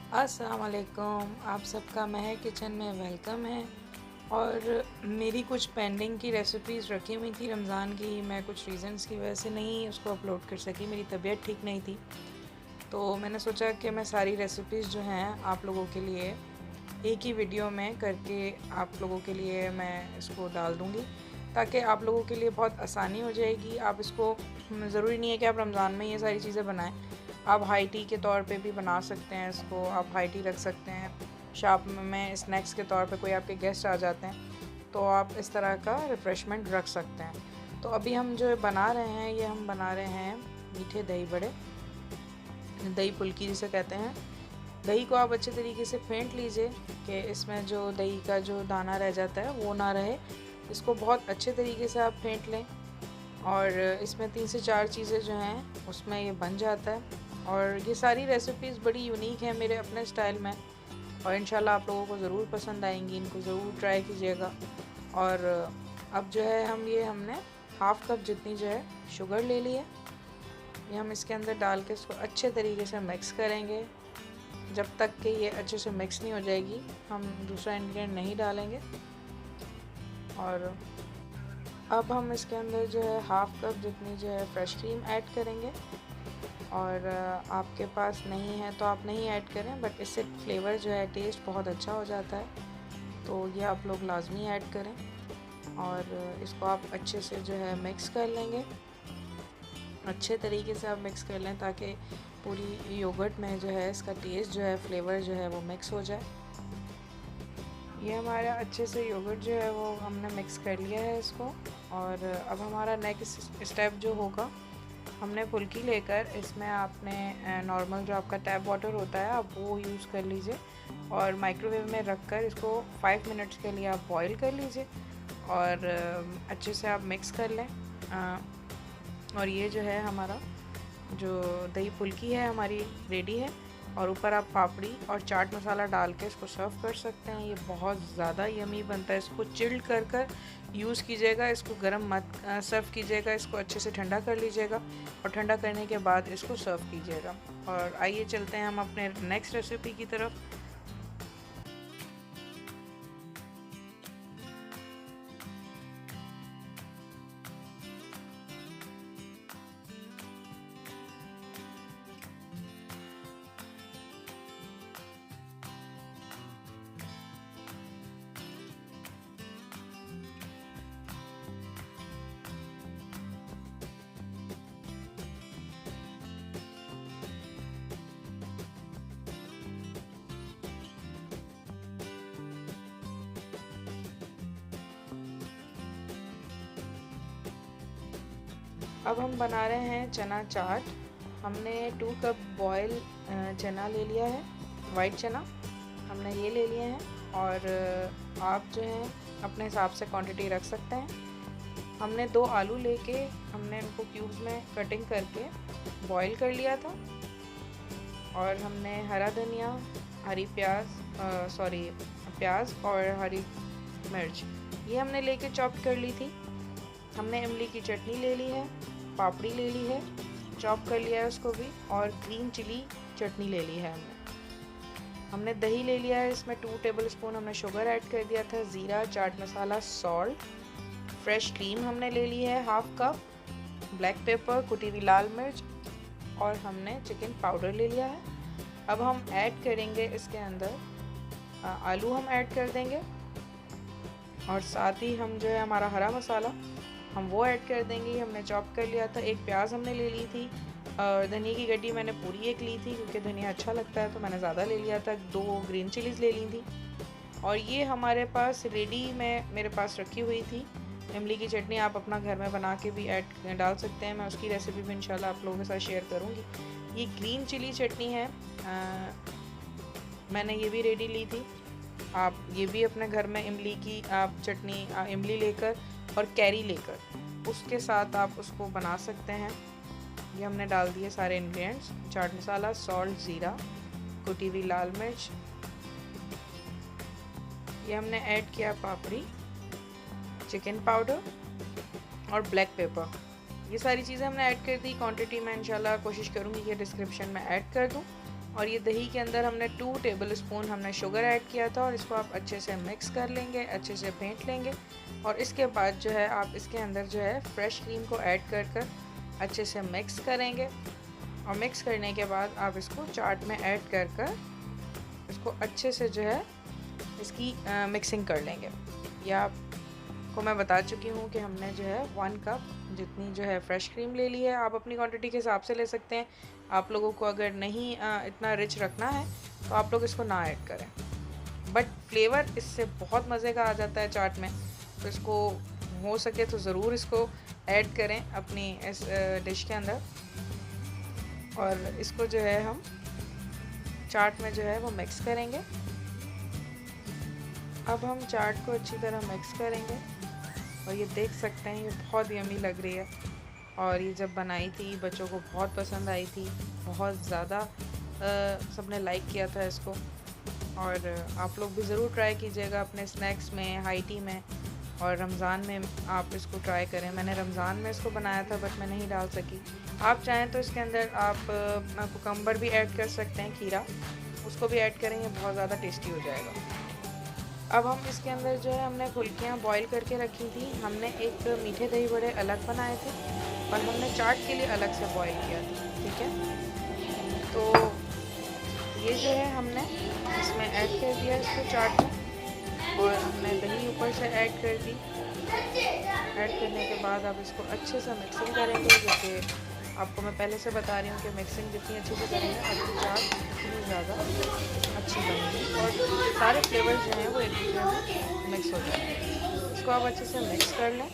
अस्सलाम वालेकुम। आप सबका महक किचन में वेलकम है। और मेरी कुछ पेंडिंग की रेसिपीज़ रखी हुई थी रमज़ान की, मैं कुछ रीज़न्स की वजह से नहीं उसको अपलोड कर सकी, मेरी तबीयत ठीक नहीं थी। तो मैंने सोचा कि मैं सारी रेसिपीज़ जो हैं आप लोगों के लिए एक ही वीडियो में करके आप लोगों के लिए मैं इसको डाल दूँगी, ताकि आप लोगों के लिए बहुत आसानी हो जाएगी। आप इसको ज़रूरी नहीं है कि आप रमज़ान में ये सारी चीज़ें बनाएं, आप हाई टी के तौर पे भी बना सकते हैं इसको, आप हाई टी रख सकते हैं। शाम में स्नैक्स के तौर पे कोई आपके गेस्ट आ जाते हैं तो आप इस तरह का रिफ़्रेशमेंट रख सकते हैं। तो अभी हम जो बना रहे हैं, ये हम बना रहे हैं मीठे दही बड़े, दही फुल्की जिसे कहते हैं। दही को आप अच्छे तरीके से फेंट लीजिए कि इसमें जो दही का जो दाना रह जाता है वो ना रहे। इसको बहुत अच्छे तरीके से आप फेंट लें और इसमें 3 से 4 चीज़ें जो हैं उसमें ये बन जाता है। और ये सारी रेसिपीज़ बड़ी यूनिक हैं मेरे अपने स्टाइल में, और इंशाल्लाह आप लोगों को ज़रूर पसंद आएंगी, इनको ज़रूर ट्राई कीजिएगा। और अब जो है हमने हाफ़ कप जितनी जो है शुगर ले ली है, ये हम इसके अंदर डाल के इसको अच्छे तरीके से मिक्स करेंगे। जब तक कि ये अच्छे से मिक्स नहीं हो जाएगी हम दूसरा इंग्रेडिएंट नहीं डालेंगे। और अब हम इसके अंदर जो है हाफ़ कप जितनी जो है फ्रेश क्रीम ऐड करेंगे। और आपके पास नहीं है तो आप नहीं ऐड करें, बट इससे फ्लेवर जो है टेस्ट बहुत अच्छा हो जाता है, तो ये आप लोग लाजमी ऐड करें। और इसको आप अच्छे से जो है मिक्स कर लेंगे, अच्छे तरीके से आप मिक्स कर लें ताकि पूरी योगर्ट में जो है इसका टेस्ट जो है फ्लेवर जो है वो मिक्स हो जाए। ये हमारा अच्छे से योगर्ट जो है वो हमने मिक्स कर लिया है इसको। और अब हमारा नेक्स्ट स्टेप जो होगा, हमने फुल्की लेकर इसमें आपने नॉर्मल जो आपका टैप वाटर होता है आप वो यूज़ कर लीजिए और माइक्रोवेव में रख कर इसको 5 मिनट्स के लिए आप बॉईल कर लीजिए और अच्छे से आप मिक्स कर लें। और ये जो है हमारा जो दही फुल्की है हमारी रेडी है। और ऊपर आप पापड़ी और चाट मसाला डाल के इसको सर्व कर सकते हैं। ये बहुत ज़्यादा यमी बनता है। इसको चिल्ड कर यूज़ कीजिएगा, इसको गर्म मत सर्व कीजिएगा, इसको अच्छे से ठंडा कर लीजिएगा और ठंडा करने के बाद इसको सर्व कीजिएगा। और आइए चलते हैं हम अपने नेक्स्ट रेसिपी की तरफ। अब हम बना रहे हैं चना चाट। हमने 2 कप बॉयल चना ले लिया है, वाइट चना हमने ये ले लिए हैं। और आप जो हैं अपने हिसाब से क्वांटिटी रख सकते हैं। हमने 2 आलू लेके हमने इनको क्यूब्स में कटिंग करके बॉईल कर लिया था। और हमने हरा धनिया, हरी प्याज और हरी मिर्च ये हमने लेके चॉप कर ली थी। हमने इमली की चटनी ले ली है, पापड़ी ले ली है, चॉप कर लिया है उसको भी, और ग्रीन चिली चटनी ले ली है हमने दही ले लिया है, इसमें 2 टेबल स्पून हमने शुगर ऐड कर दिया था, ज़ीरा, chaat masala, salt, fresh cream हमने ले ली है हाफ़ कप, ब्लैक पेपर, कुटी हुई लाल मिर्च, और हमने चिकन पाउडर ले लिया है। अब हम ऐड करेंगे इसके अंदर आलू हम ऐड कर देंगे, और साथ ही हम जो है हमारा हरा मसाला हम वो ऐड कर देंगे। हमने चॉप कर लिया था, एक प्याज हमने ले ली थी, और धनिया की गड्डी मैंने पूरी एक ली थी क्योंकि धनिया अच्छा लगता है तो मैंने ज़्यादा ले लिया था। 2 ग्रीन चिलीज़ ले ली थी। और ये हमारे पास रेडी में मेरे पास रखी हुई थी इमली की चटनी। आप अपना घर में बना के भी ऐड डाल सकते हैं, मैं उसकी रेसिपी भी इंशाल्लाह आप लोगों के साथ शेयर करूँगी। ये ग्रीन चिली चटनी है, मैंने ये भी रेडी ली थी। आप ये भी अपने घर में इमली की आप चटनी इमली लेकर और कैरी लेकर उसके साथ आप उसको बना सकते हैं। ये हमने डाल दिए सारे इंग्रेडिएंट्स, चाट मसाला, सॉल्ट, ज़ीरा, कुटी हुई लाल मिर्च, ये हमने ऐड किया पापड़ी, चिकन पाउडर और ब्लैक पेपर। ये सारी चीज़ें हमने ऐड कर दी। क्वांटिटी में इंशाल्लाह कोशिश करूँगी कि डिस्क्रिप्शन में ऐड कर दूँ। और ये दही के अंदर हमने 2 टेबल स्पून हमने शुगर ऐड किया था और इसको आप अच्छे से मिक्स कर लेंगे, अच्छे से फेंट लेंगे। और इसके बाद जो है आप इसके अंदर जो है फ्रेश क्रीम को ऐड कर अच्छे से मिक्स करेंगे। और मिक्स करने के बाद आप इसको चाट में ऐड कर इसको अच्छे से जो है इसकी मिक्सिंग कर लेंगे। या आपको मैं बता चुकी हूँ कि हमने जो है 1 कप जितनी जो है फ्रेश क्रीम ले ली है। आप अपनी क्वांटिटी के हिसाब से ले सकते हैं। आप लोगों को अगर नहीं इतना रिच रखना है तो आप लोग इसको ना ऐड करें, बट फ्लेवर इससे बहुत मज़े का आ जाता है चाट में। तो इसको हो सके तो ज़रूर इसको ऐड करें अपनी इस डिश के अंदर। और इसको जो है हम चाट में जो है वो मिक्स करेंगे। अब हम चाट को अच्छी तरह मिक्स करेंगे और ये देख सकते हैं ये बहुत यम्मी लग रही है। और ये जब बनाई थी बच्चों को बहुत पसंद आई थी, बहुत ज़्यादा सबने लाइक किया था इसको। और आप लोग भी ज़रूर ट्राई कीजिएगा अपने स्नैक्स में, हाई टी में, और रमज़ान में आप इसको ट्राई करें। मैंने रमज़ान में इसको बनाया था बट मैं नहीं डाल सकी। आप चाहें तो इसके अंदर आप कुकम्बर भी ऐड कर सकते हैं, खीरा उसको भी ऐड करेंगे, बहुत ज़्यादा टेस्टी हो जाएगा। अब हम इसके अंदर जो है हमने फुल्कियाँ बॉईल करके रखी थी। हमने एक मीठे दही बड़े अलग बनाए थे और हमने चाट के लिए अलग से बॉईल किया था, ठीक है। तो ये जो है हमने इसमें ऐड कर दिया इसको चाट में, और हमने दही ऊपर से ऐड कर दी। ऐड करने के बाद आप इसको अच्छे से मिक्सिंग करेंगे। जैसे आपको मैं पहले से बता रही हूँ कि मिक्सिंग जितनी अच्छे से करेंगे आपकी चाट उतनी ज़्यादा अच्छी बनेगी और सारे फ्लेवर्स जो हैं वो एक दूसरे में मिक्स हो जाएंगे। इसको आप अच्छे से मिक्स कर लें।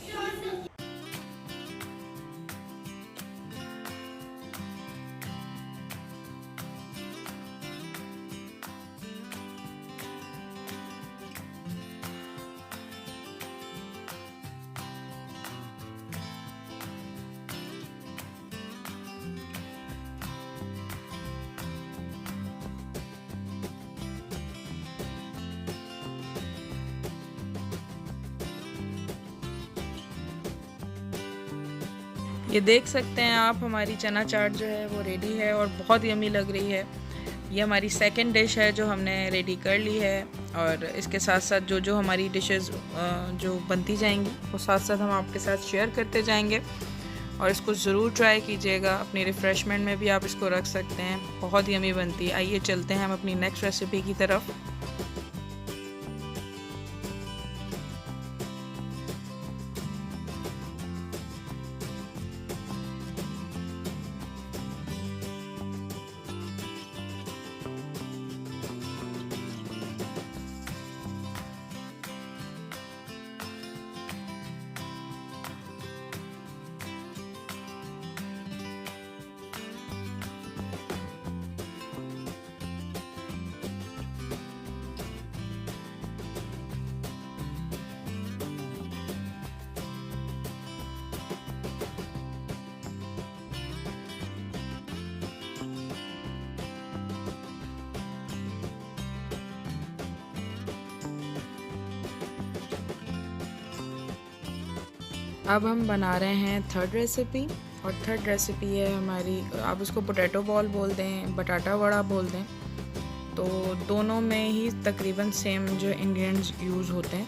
ये देख सकते हैं आप हमारी चना चाट जो है वो रेडी है और बहुत यम्मी लग रही है। ये हमारी सेकंड डिश है जो हमने रेडी कर ली है। और इसके साथ साथ जो जो हमारी डिशेस जो बनती जाएंगी वो साथ साथ हम आपके साथ शेयर करते जाएंगे। और इसको ज़रूर ट्राई कीजिएगा। अपनी रिफ़्रेशमेंट में भी आप इसको रख सकते हैं, बहुत यम्मी बनती है। आइए चलते हैं हम अपनी नेक्स्ट रेसिपी की तरफ। अब हम बना रहे हैं थर्ड रेसिपी। और थर्ड रेसिपी है हमारी, आप उसको पोटैटो बॉल बोल दें, बटाटा वड़ा बोल दें, तो दोनों में ही तकरीबन सेम जो इंग्रेडिएंट्स यूज़ होते हैं।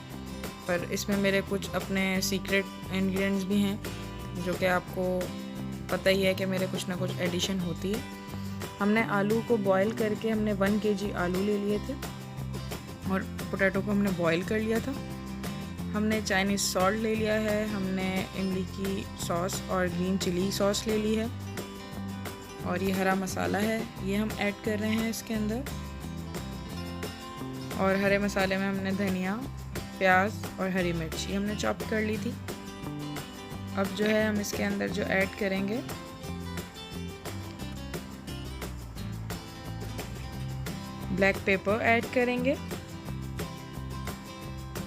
पर इसमें मेरे कुछ अपने सीक्रेट इंग्रेडिएंट्स भी हैं जो कि आपको पता ही है कि मेरे कुछ ना कुछ एडिशन होती है। हमने आलू को बॉईल करके हमने 1 kg आलू ले लिए थे और पोटैटो को हमने बॉईल कर लिया था। हमने चाइनीज़ सॉल्ट ले लिया है, हमने इमली की सॉस और ग्रीन चिली सॉस ले ली है, और ये हरा मसाला है, ये हम ऐड कर रहे हैं इसके अंदर। और हरे मसाले में हमने धनिया, प्याज और हरी मिर्ची हमने चॉप कर ली थी। अब जो है हम इसके अंदर जो ऐड करेंगे ब्लैक पेपर ऐड करेंगे,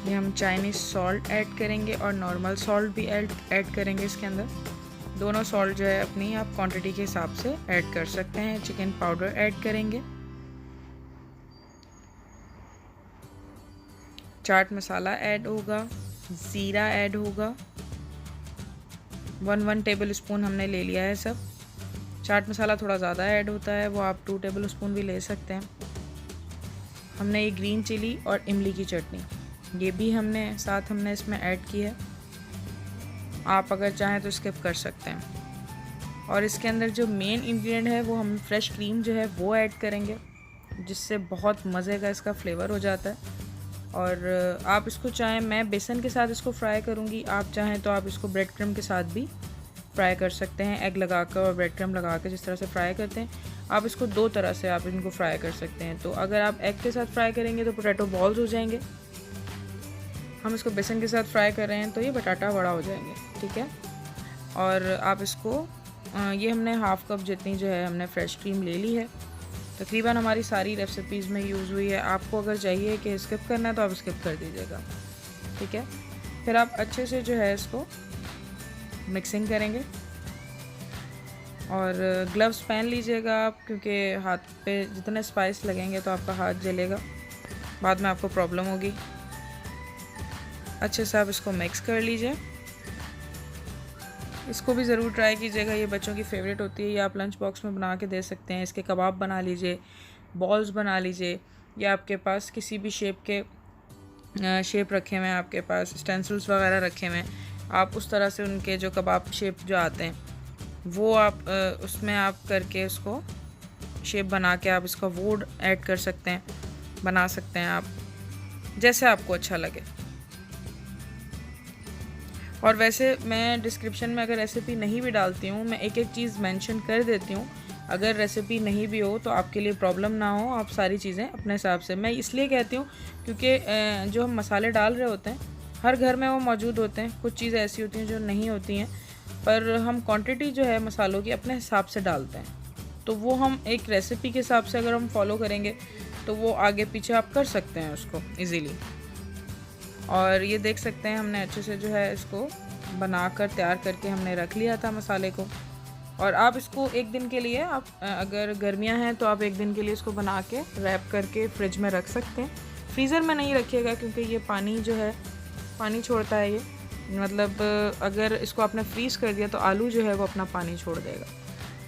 ये हम चाइनीज़ सॉल्ट ऐड करेंगे और नॉर्मल सॉल्ट भी ऐड करेंगे इसके अंदर। दोनों सॉल्ट जो है अपनी आप क्वांटिटी के हिसाब से ऐड कर सकते हैं। चिकन पाउडर ऐड करेंगे, चाट मसाला ऐड होगा, ज़ीरा ऐड होगा, 1 टेबल स्पून हमने ले लिया है सब। चाट मसाला थोड़ा ज़्यादा ऐड होता है, वो आप 2 टेबल स्पून भी ले सकते हैं। हमने ये ग्रीन चिली और इमली की चटनी, ये भी हमने इसमें ऐड की है। आप अगर चाहें तो स्किप कर सकते हैं। और इसके अंदर जो मेन इंग्रेडिएंट है वो हम फ्रेश क्रीम जो है वो ऐड करेंगे, जिससे बहुत मज़े का इसका फ्लेवर हो जाता है। और आप इसको चाहें, मैं बेसन के साथ इसको फ्राई करूँगी, आप चाहें तो आप इसको ब्रेड क्रम्ब के साथ भी फ्राई कर सकते हैं। एग लगाकर और ब्रेड क्रम्ब लगा कर जिस तरह से फ्राई करते हैं, आप इसको 2 तरह से आप इनको फ्राई कर सकते हैं। तो अगर आप एग के साथ फ्राई करेंगे तो पोटैटो बॉल्स हो जाएंगे, हम इसको बेसन के साथ फ्राई कर रहे हैं तो ये बटाटा बड़ा हो जाएंगे, ठीक है। और आप इसको ये हमने हाफ़ कप जितनी जो है हमने फ्रेश क्रीम ले ली है। तकरीबन हमारी सारी रेसिपीज़ में यूज़ हुई है। आपको अगर चाहिए कि स्किप करना है तो आप स्किप कर दीजिएगा, ठीक है। फिर आप अच्छे से जो है इसको मिक्सिंग करेंगे और ग्लव्स पहन लीजिएगा आप, क्योंकि हाथ पे जितने स्पाइस लगेंगे तो आपका हाथ जलेगा, बाद में आपको प्रॉब्लम होगी। अच्छे से आप इसको मिक्स कर लीजिए। इसको भी ज़रूर ट्राई कीजिएगा, ये बच्चों की फेवरेट होती है। ये आप लंच बॉक्स में बना के दे सकते हैं। इसके कबाब बना लीजिए, बॉल्स बना लीजिए, या आपके पास किसी भी शेप रखे हुए हैं, आपके पास स्टेंसिल्स वगैरह रखे हुए हैं, आप उस तरह से उनके जो कबाब शेप जो आते हैं वो आप उसमें आप करके उसको शेप बना के आप इसका वो ऐड कर सकते हैं, बना सकते हैं आप जैसे आपको अच्छा लगे। और वैसे मैं डिस्क्रिप्शन में अगर रेसिपी नहीं भी डालती हूँ, मैं एक एक चीज़ मेंशन कर देती हूँ। अगर रेसिपी नहीं भी हो तो आपके लिए प्रॉब्लम ना हो, आप सारी चीज़ें अपने हिसाब से, मैं इसलिए कहती हूँ क्योंकि जो हम मसाले डाल रहे होते हैं हर घर में वो मौजूद होते हैं। कुछ चीज़ें ऐसी होती हैं जो नहीं होती हैं, पर हम क्वांटिटी जो है मसालों की अपने हिसाब से डालते हैं। तो वो हम एक रेसिपी के हिसाब से अगर हम फॉलो करेंगे तो वो आगे पीछे आप कर सकते हैं उसको ईज़िली। और ये देख सकते हैं हमने अच्छे से जो है इसको बनाकर तैयार करके हमने रख लिया था मसाले को। और आप इसको एक दिन के लिए, आप अगर गर्मियां हैं तो आप एक दिन के लिए इसको बना के रैप करके फ्रिज में रख सकते हैं। फ्रीज़र में नहीं रखिएगा क्योंकि ये पानी जो है पानी छोड़ता है। ये मतलब अगर इसको आपने फ्रीज़ कर दिया तो आलू जो है वो अपना पानी छोड़ देगा।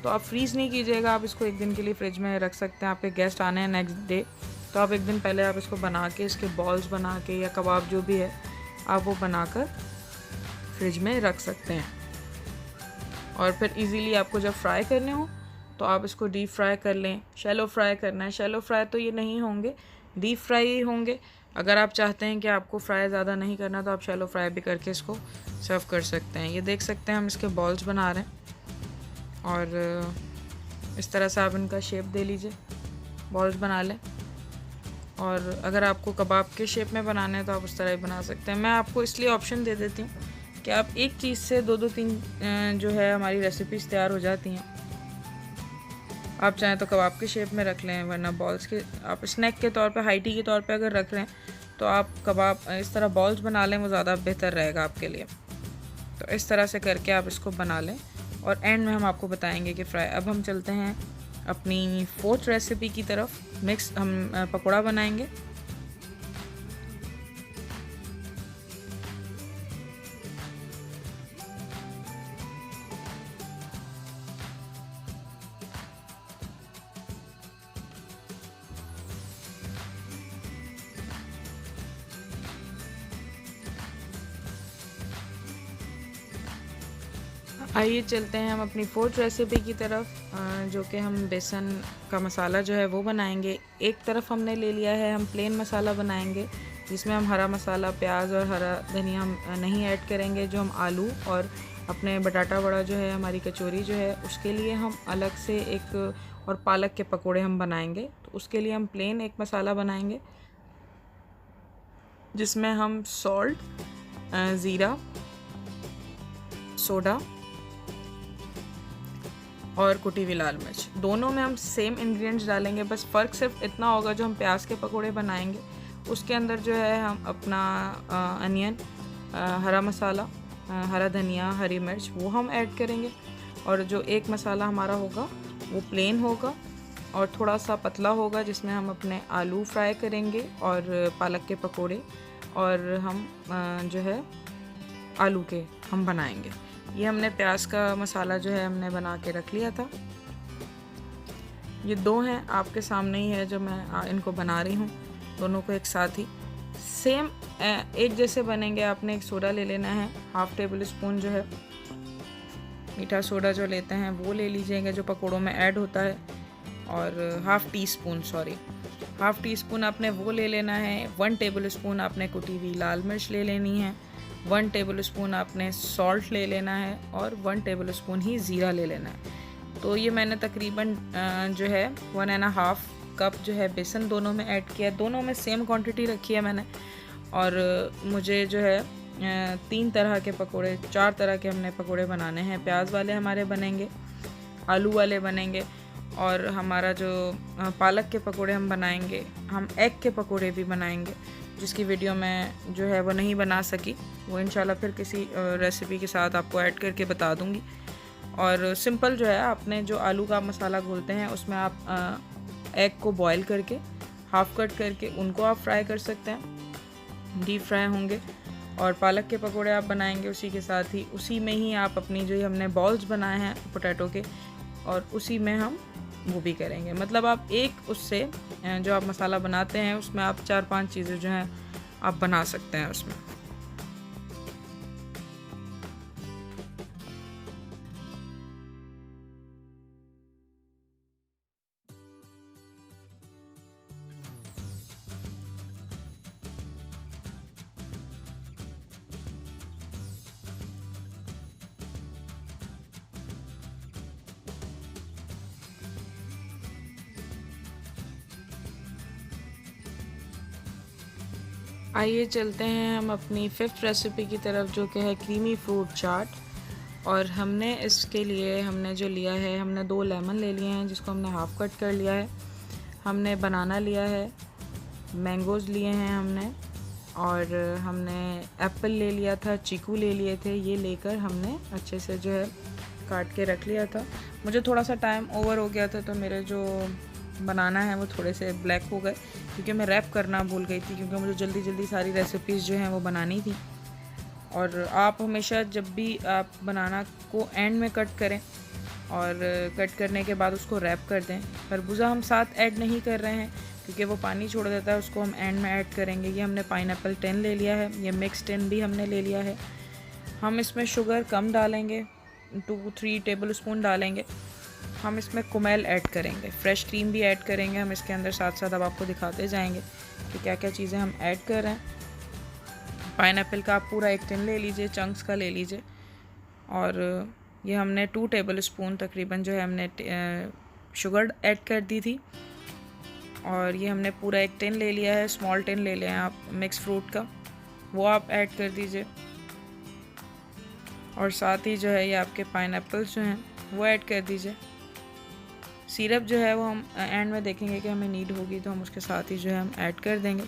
तो आप फ्रीज़ नहीं कीजिएगा, आप इसको एक दिन के लिए फ्रिज में रख सकते हैं। आपके गेस्ट आने हैं नेक्स्ट डे, तो आप एक दिन पहले आप इसको बना के, इसके बॉल्स बना के या कबाब जो भी है आप वो बनाकर फ्रिज में रख सकते हैं। और फिर इजीली आपको जब फ्राई करने हो तो आप इसको डीप फ्राई कर लें। शैलो फ्राई करना है, शैलो फ्राई तो ये नहीं होंगे, डीप फ्राई ही होंगे। अगर आप चाहते हैं कि आपको फ्राई ज़्यादा नहीं करना तो आप शैलो फ्राई भी करके इसको सर्व कर सकते हैं। ये देख सकते हैं हम इसके बॉल्स बना रहे हैं और इस तरह से आप इनका शेप दे लीजिए, बॉल्स बना लें। और अगर आपको कबाब के शेप में बनाने हैं तो आप उस तरह ही बना सकते हैं। मैं आपको इसलिए ऑप्शन दे देती हूँ कि आप एक चीज़ से 2-3 जो है हमारी रेसिपीज़ तैयार हो जाती हैं। आप चाहें तो कबाब के शेप में रख लें, वरना बॉल्स के आप स्नैक के तौर पे, हाई टी के तौर पे अगर रख रहे हैं तो आप कबाब इस तरह बॉल्स बना लें, वो ज़्यादा बेहतर रहेगा आपके लिए। तो इस तरह से करके आप इसको बना लें और एंड में हम आपको बताएंगे कि फ्राई। अब हम चलते हैं अपनी 4th रेसिपी की तरफ। हम पकौड़ा बनाएंगे। आइए चलते हैं हम अपनी 4th रेसिपी की तरफ, जो कि हम बेसन का मसाला जो है वो बनाएंगे। एक तरफ हमने ले लिया है, हम प्लेन मसाला बनाएंगे जिसमें हम हरा मसाला, प्याज और हरा धनिया हम नहीं ऐड करेंगे। जो हम आलू और अपने बटाटा वड़ा जो है, हमारी कचौरी जो है, उसके लिए हम अलग से एक, और पालक के पकोड़े हम बनाएंगे। तो उसके लिए हम प्लेन एक मसाला बनाएंगे जिसमें हम सॉल्ट, ज़ीरा, सोडा और कुटी हुई लाल मिर्च, दोनों में हम सेम इंग्रेडिएंट्स डालेंगे। बस फ़र्क सिर्फ इतना होगा, जो हम प्याज के पकोड़े बनाएंगे उसके अंदर जो है हम अपना अनियन, हरा मसाला, हरा धनिया, हरी मिर्च वो हम ऐड करेंगे। और जो एक मसाला हमारा होगा वो प्लेन होगा और थोड़ा सा पतला होगा, जिसमें हम अपने आलू फ्राई करेंगे और पालक के पकोड़े, और हम जो है आलू के हम बनाएंगे। ये हमने प्याज का मसाला जो है हमने बना के रख लिया था। ये 2 हैं आपके सामने ही है जो मैं इनको बना रही हूँ, दोनों को एक साथ ही सेम एक जैसे बनेंगे। आपने एक सोडा ले लेना है, हाफ़ टेबल स्पून जो है मीठा सोडा जो लेते हैं वो ले लीजिएगा जो पकौड़ों में ऐड होता है, और हाफ़ टी स्पून आपने वो ले लेना है। 1 टेबल स्पून आपने कुटी हुई लाल मिर्च ले लेनी है, 1 टेबल स्पून आपने सॉल्ट ले लेना है, और 1 टेबल स्पून ही ज़ीरा ले लेना है। तो ये मैंने तकरीबन जो है 1.5 कप जो है बेसन दोनों में ऐड किया, दोनों में सेम क्वांटिटी रखी है मैंने। और मुझे जो है 3 तरह के पकोड़े, 4 तरह के हमने पकोड़े बनाने हैं। प्याज वाले हमारे बनेंगे, आलू वाले बनेंगे, और हमारा जो पालक के पकोड़े हम बनाएंगे, हम एग के पकोड़े भी बनाएंगे, जिसकी वीडियो मैं जो है वो नहीं बना सकी, वो इंशाल्लाह फिर किसी रेसिपी के साथ आपको ऐड करके बता दूँगी। और सिंपल जो है, आपने जो आलू का मसाला घोलते हैं उसमें आप एग को बॉईल करके हाफ़ कट करके उनको आप फ्राई कर सकते हैं, डीप फ्राई होंगे। और पालक के पकोड़े आप बनाएंगे उसी के साथ ही, उसी में ही आप अपनी जो हमने बॉल्स बनाए हैं पोटैटो के, और उसी में हम वो भी करेंगे। मतलब आप एक उससे जो आप मसाला बनाते हैं उसमें आप 4-5 चीज़ें जो हैं आप बना सकते हैं उसमें। आइए चलते हैं हम अपनी 5th रेसिपी की तरफ, जो कि है क्रीमी फ्रूट चाट। और हमने इसके लिए हमने जो लिया है, हमने 2 लेमन ले लिए हैं जिसको हमने हाफ़ कट कर लिया है, हमने बनाना लिया है, मैंगोज़ लिए हैं हमने, और हमने एप्पल ले लिया था, चीकू ले लिए थे। ये लेकर हमने अच्छे से जो है काट के रख लिया था। मुझे थोड़ा सा टाइम ओवर हो गया था, तो मेरे जो बनाना है वो थोड़े से ब्लैक हो गए, क्योंकि मैं रैप करना भूल गई थी, क्योंकि मुझे जल्दी जल्दी सारी रेसिपीज़ जो हैं वो बनानी थी। और आप हमेशा जब भी आप बनाना को एंड में कट करें, और कट करने के बाद उसको रैप कर दें। खरबूजा हम साथ ऐड नहीं कर रहे हैं क्योंकि वो पानी छोड़ देता है, उसको हम एंड में ऐड करेंगे। ये हमने पाइनएप्पल 10 ले लिया है, ये मिक्स 10 भी हमने ले लिया है। हम इसमें शुगर कम डालेंगे, 2-3 टेबल स्पून डालेंगे। हम इसमें कुमेल ऐड करेंगे, फ्रेश क्रीम भी ऐड करेंगे हम इसके अंदर, साथ साथ अब आपको दिखाते जाएंगे कि क्या क्या चीज़ें हम ऐड कर रहे हैं। पाइनएप्पल का आप पूरा 1 टिन ले लीजिए, चंक्स का ले लीजिए। और ये हमने 2 टेबल स्पून तकरीबन जो है हमने शुगर ऐड कर दी थी। और ये हमने पूरा 1 टिन ले लिया है, स्मॉल टिन ले लिया है आप मिक्स फ्रूट का, वो आप ऐड कर दीजिए। और साथ ही जो है ये आपके पाइनएप्पल्स जो हैं वो ऐड कर दीजिए। सिरप जो है वो हम एंड में देखेंगे कि हमें नीड होगी, तो हम उसके साथ ही जो है हम ऐड कर देंगे।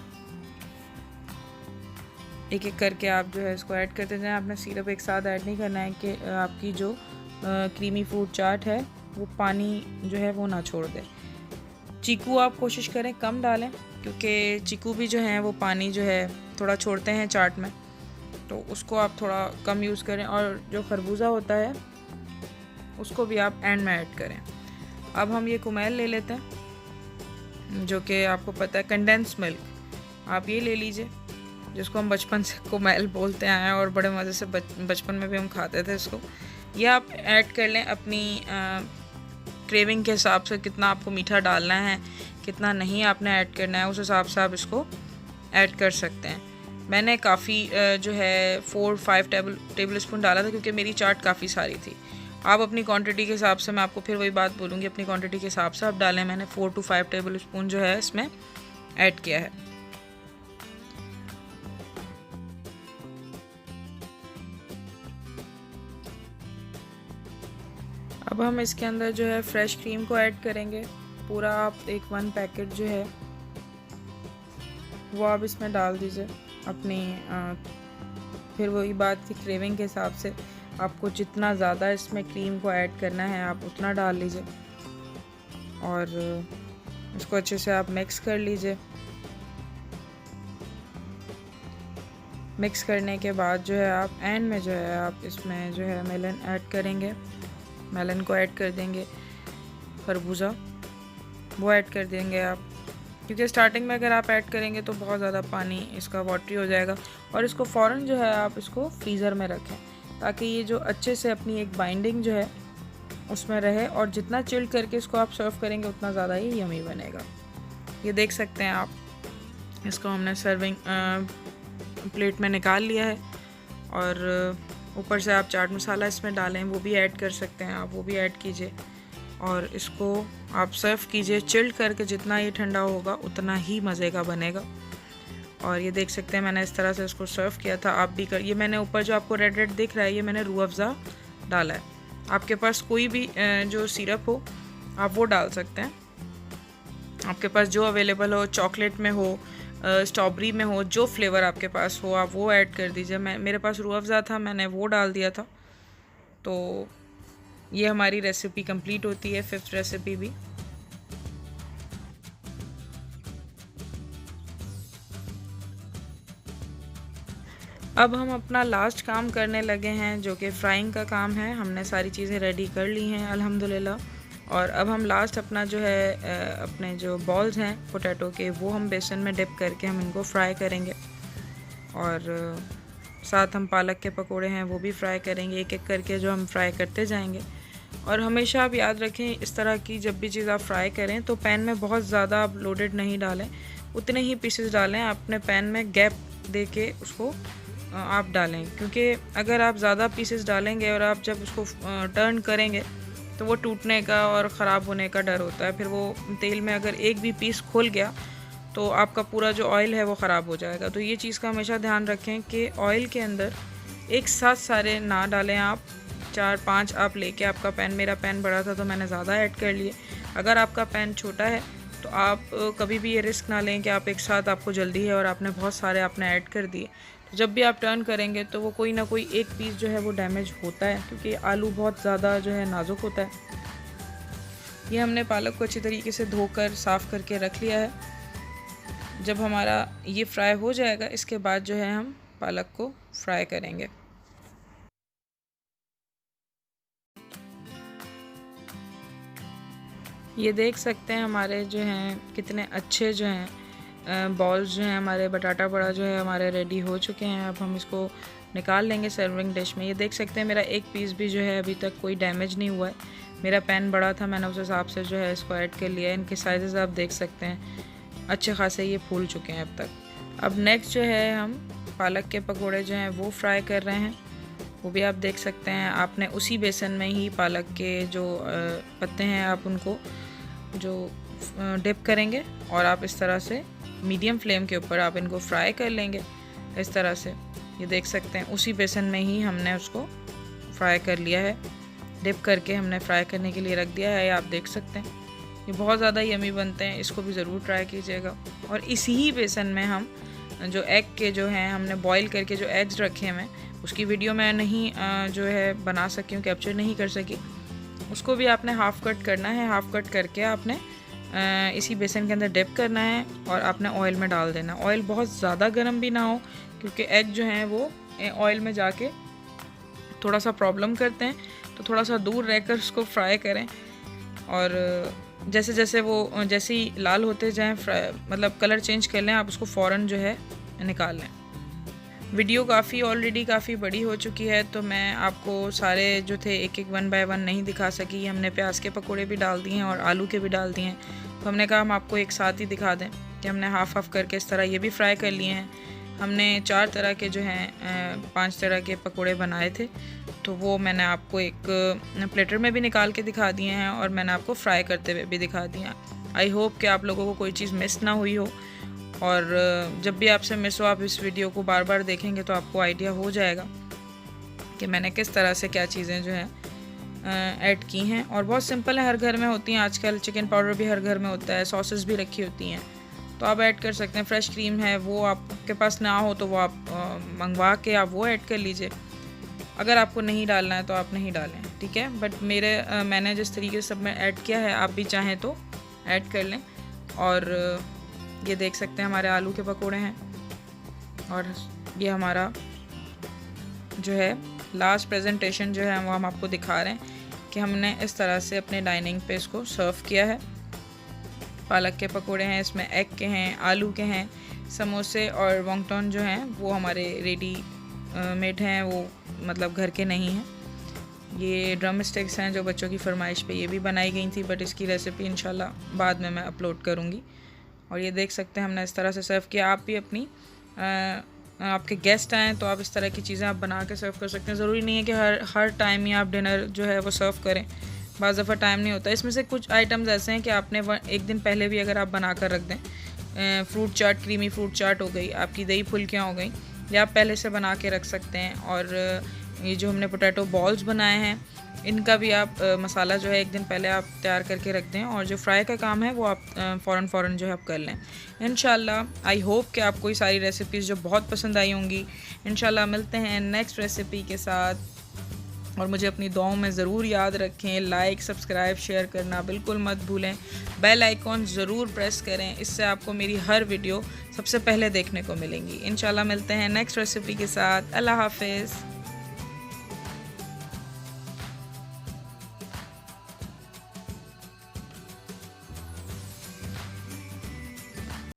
एक एक करके आप जो है इसको ऐड करते जाएं। आपने सिरप एक साथ ऐड नहीं करना है कि आपकी जो क्रीमी फ्रूट चाट है वो पानी जो है वो ना छोड़ दे। चीकू आप कोशिश करें कम डालें, क्योंकि चीकू भी जो है वो पानी जो है थोड़ा छोड़ते हैं चाट में, तो उसको आप थोड़ा कम यूज़ करें। और जो खरबूजा होता है उसको भी आप एंड में ऐड करें। अब हम ये कुमेल ले लेते हैं, जो कि आपको पता है कंडेंस मिल्क, आप ये ले लीजिए, जिसको हम बचपन से कुमेल बोलते आए हैं और बड़े मज़े से बचपन में भी हम खाते थे इसको। ये आप ऐड कर लें अपनी क्रेविंग के हिसाब से, कितना आपको मीठा डालना है, कितना नहीं आपने ऐड करना है, उस हिसाब से आप इसको ऐड कर सकते हैं। मैंने काफ़ी जो है 4-5 टेबल स्पून डाला था, क्योंकि मेरी चाट काफ़ी सारी थी। आप अपनी क्वांटिटी के हिसाब से, मैं आपको फिर वही बात बोलूँगी, अपनी क्वांटिटी के हिसाब से आप डालें। मैंने 4 to 5 टेबल स्पून जो है इसमें ऐड किया है। अब हम इसके अंदर जो है फ्रेश क्रीम को ऐड करेंगे। पूरा आप 1 पैकेट जो है वो आप इसमें डाल दीजिए अपनी फिर वही बात की क्रेविंग के हिसाब से आपको जितना ज़्यादा इसमें क्रीम को ऐड करना है आप उतना डाल लीजिए। और इसको अच्छे से आप मिक्स कर लीजिए। मिक्स करने के बाद जो है आप एंड में जो है आप इसमें जो है मेलन ऐड करेंगे, मेलन को ऐड कर देंगे, खरबूजा, वो ऐड कर देंगे आप, क्योंकि स्टार्टिंग में अगर आप ऐड करेंगे तो बहुत ज़्यादा पानी इसका वाटरी हो जाएगा। और इसको फ़ौरन जो है आप इसको फ्रीज़र में रखें ताकि ये जो अच्छे से अपनी एक बाइंडिंग जो है उसमें रहे, और जितना चिल्ड करके इसको आप सर्व करेंगे उतना ज़्यादा ही यमी बनेगा। ये देख सकते हैं आप, इसको हमने सर्विंग प्लेट में निकाल लिया है। और ऊपर से आप चाट मसाला इसमें डालें, वो भी ऐड कर सकते हैं आप, वो भी ऐड कीजिए और इसको आप सर्व कीजिए चिल्ड करके। जितना ये ठंडा होगा उतना ही मज़े का बनेगा। और ये देख सकते हैं मैंने इस तरह से इसको सर्व किया था, आप भी कर। ये मैंने ऊपर जो आपको रेड रेड दिख रहा है, ये मैंने रूह अफ़ज़ा डाला है। आपके पास कोई भी जो सिरप हो आप वो डाल सकते हैं, आपके पास जो अवेलेबल हो, चॉकलेट में हो, स्ट्रॉबेरी में हो, जो फ्लेवर आपके पास हो आप वो ऐड कर दीजिए। मेरे पास रूह अफ़ज़ा था, मैंने वो डाल दिया था। तो ये हमारी रेसिपी कंप्लीट होती है, 5th रेसिपी भी। अब हम अपना लास्ट काम करने लगे हैं जो कि फ्राइंग का काम है। हमने सारी चीज़ें रेडी कर ली हैं अल्हम्दुलिल्लाह। और अब हम लास्ट अपना जो है अपने जो बॉल्स हैं पोटैटो के, वो हम बेसन में डिप करके हम इनको फ्राई करेंगे। और साथ हम पालक के पकोड़े हैं वो भी फ्राई करेंगे, एक एक करके जो हम फ्राई करते जाएंगे। और हमेशा आप याद रखें इस तरह की जब भी चीज़ आप फ्राई करें तो पैन में बहुत ज़्यादा आप लोडेड नहीं डालें, उतने ही पीसेस डालें। अपने पैन में गैप दे के उसको आप डालें, क्योंकि अगर आप ज़्यादा पीसेस डालेंगे और आप जब उसको टर्न करेंगे तो वो टूटने का और ख़राब होने का डर होता है। फिर वो तेल में अगर एक भी पीस खुल गया तो आपका पूरा जो ऑयल है वो ख़राब हो जाएगा। तो ये चीज़ का हमेशा ध्यान रखें कि ऑयल के अंदर एक साथ सारे ना डालें आप, 4-5 आप लेके। आपका पैन, मेरा पैन बड़ा था तो मैंने ज़्यादा ऐड कर लिए। अगर आपका पैन छोटा है तो आप कभी भी ये रिस्क ना लें कि आप एक साथ, आपको जल्दी है और आपने बहुत सारे आपने ऐड कर दिए, तो जब भी आप टर्न करेंगे तो वो कोई ना कोई एक पीस जो है वो डैमेज होता है, क्योंकि आलू बहुत ज़्यादा जो है नाजुक होता है। ये हमने पालक को अच्छी तरीके से धोकर साफ़ करके रख लिया है। जब हमारा ये फ्राई हो जाएगा इसके बाद जो है हम पालक को फ्राई करेंगे। ये देख सकते हैं हमारे जो हैं कितने अच्छे जो हैं बॉल्स जो हैं, हमारे बटाटा बड़ा जो है हमारे रेडी हो चुके हैं। अब हम इसको निकाल लेंगे सर्विंग डिश में। ये देख सकते हैं मेरा एक पीस भी जो है अभी तक कोई डैमेज नहीं हुआ है। मेरा पैन बड़ा था, मैंने उस हिसाब से जो है इसको ऐड कर लिया है। इनके साइज़ आप देख सकते हैं अच्छे खासे ये फूल चुके हैं अब तक। अब नेक्स्ट जो है हम पालक के पकोड़े जो हैं वो फ्राई कर रहे हैं, वो भी आप देख सकते हैं। आपने उसी बेसन में ही पालक के जो पत्ते हैं आप उनको जो डिप करेंगे और आप इस तरह से मीडियम फ्लेम के ऊपर आप इनको फ्राई कर लेंगे इस तरह से। ये देख सकते हैं उसी बेसन में ही हमने उसको फ्राई कर लिया है, डिप करके हमने फ्राई करने के लिए रख दिया है। आप देख सकते हैं ये बहुत ज़्यादा यमी बनते हैं, इसको भी ज़रूर ट्राई कीजिएगा। और इसी ही बेसन में हम जो एग के जो हैं हमने बॉईल करके जो एग्स रखे हैं, उसकी वीडियो मैं नहीं जो है बना सकी हूँ, कैप्चर नहीं कर सकी। उसको भी आपने हाफ़ कट करना है, हाफ़ कट करके आपने इसी बेसन के अंदर डिप करना है और आपने ऑयल में डाल देना। ऑयल बहुत ज़्यादा गर्म भी ना हो, क्योंकि एग जो हैं वो ऑयल में जाके थोड़ा सा प्रॉब्लम करते हैं, तो थोड़ा सा दूर रहकर उसको फ्राई करें। और जैसे जैसे वो जैसे ही लाल होते जाएँ, मतलब कलर चेंज कर लें, आप उसको फ़ौरन जो है निकाल लें। वीडियो ऑलरेडी काफ़ी बड़ी हो चुकी है, तो मैं आपको सारे जो थे एक एक 1 बाय 1 नहीं दिखा सकी। हमने प्याज के पकोड़े भी डाल दिए हैं और आलू के भी डाल दिए हैं, तो हमने कहा हम आपको एक साथ ही दिखा दें कि हमने हाफ़ करके इस तरह ये भी फ्राई कर लिए हैं। हमने 4 तरह के जो हैं 5 तरह के पकोड़े बनाए थे, तो वो मैंने आपको एक प्लेटर में भी निकाल के दिखा दिए हैं और मैंने आपको फ्राई करते हुए भी दिखा दिए हैं। आई होप कि आप लोगों को कोई चीज़ मिस ना हुई हो, और जब भी आपसे मिस हो आप इस वीडियो को बार बार देखेंगे तो आपको आइडिया हो जाएगा कि मैंने किस तरह से क्या चीज़ें जो हैं ऐड की हैं। और बहुत सिंपल है, हर घर में होती हैं आजकल। चिकन पाउडर भी हर घर में होता है, सॉसेस भी रखी होती हैं, तो आप ऐड कर सकते हैं। फ्रेश क्रीम है, वो आपके पास ना हो तो वो आप मंगवा के आप वो ऐड कर लीजिए। अगर आपको नहीं डालना है तो आप नहीं डालें, ठीक है। बट मैंने जिस तरीके से सब में ऐड किया है, आप भी चाहें तो ऐड कर लें। और ये देख सकते हैं हमारे आलू के पकोड़े हैं, और ये हमारा जो है लास्ट प्रेजेंटेशन जो है वो हम आपको दिखा रहे हैं कि हमने इस तरह से अपने डाइनिंग पे इसको सर्व किया है। पालक के पकोड़े हैं, इसमें एग के हैं, आलू के हैं, समोसे और वॉन्गटॉन जो हैं वो हमारे रेडी मेड हैं, वो मतलब घर के नहीं हैं। ये ड्रम स्टिक्स हैं जो बच्चों की फरमाइश पे ये भी बनाई गई थी, बट इसकी रेसिपी इंशाल्लाह बाद में मैं अपलोड करूँगी। और ये देख सकते हैं हमने इस तरह से सर्व किया। आप भी अपनी आपके गेस्ट आएँ तो आप इस तरह की चीज़ें आप बना के सर्व कर सकते हैं। ज़रूरी नहीं है कि हर टाइम ही आप डिनर जो है वो सर्व करें, बाज़ दफ़ा टाइम नहीं होता। इसमें से कुछ आइटम्स ऐसे हैं कि आपने एक दिन पहले भी अगर आप बना कर रख दें, फ्रूट चाट, क्रीमी फ्रूट चाट हो गई, आपकी दही फुल्कियाँ हो गई, या आप पहले से बना के रख सकते हैं। और ये जो हमने पोटैटो बॉल्स बनाए हैं, इनका भी आप मसाला जो है एक दिन पहले आप तैयार करके रख दें, और जो फ्राई का काम है वो आप फ़ौरन जो है आप कर लें। इंशाल्लाह आई होप कि आपको ये सारी रेसिपीज़ जो बहुत पसंद आई होंगी। इंशाल्लाह मिलते हैं नेक्स्ट रेसिपी के साथ, और मुझे अपनी दुआओं में ज़रूर याद रखें। लाइक, सब्सक्राइब, शेयर करना बिल्कुल मत भूलें। बेल आइकॉन ज़रूर प्रेस करें, इससे आपको मेरी हर वीडियो सबसे पहले देखने को मिलेंगी। इंशाल्लाह मिलते हैं नेक्स्ट रेसिपी के साथ। अल्लाह हाफ़िज़।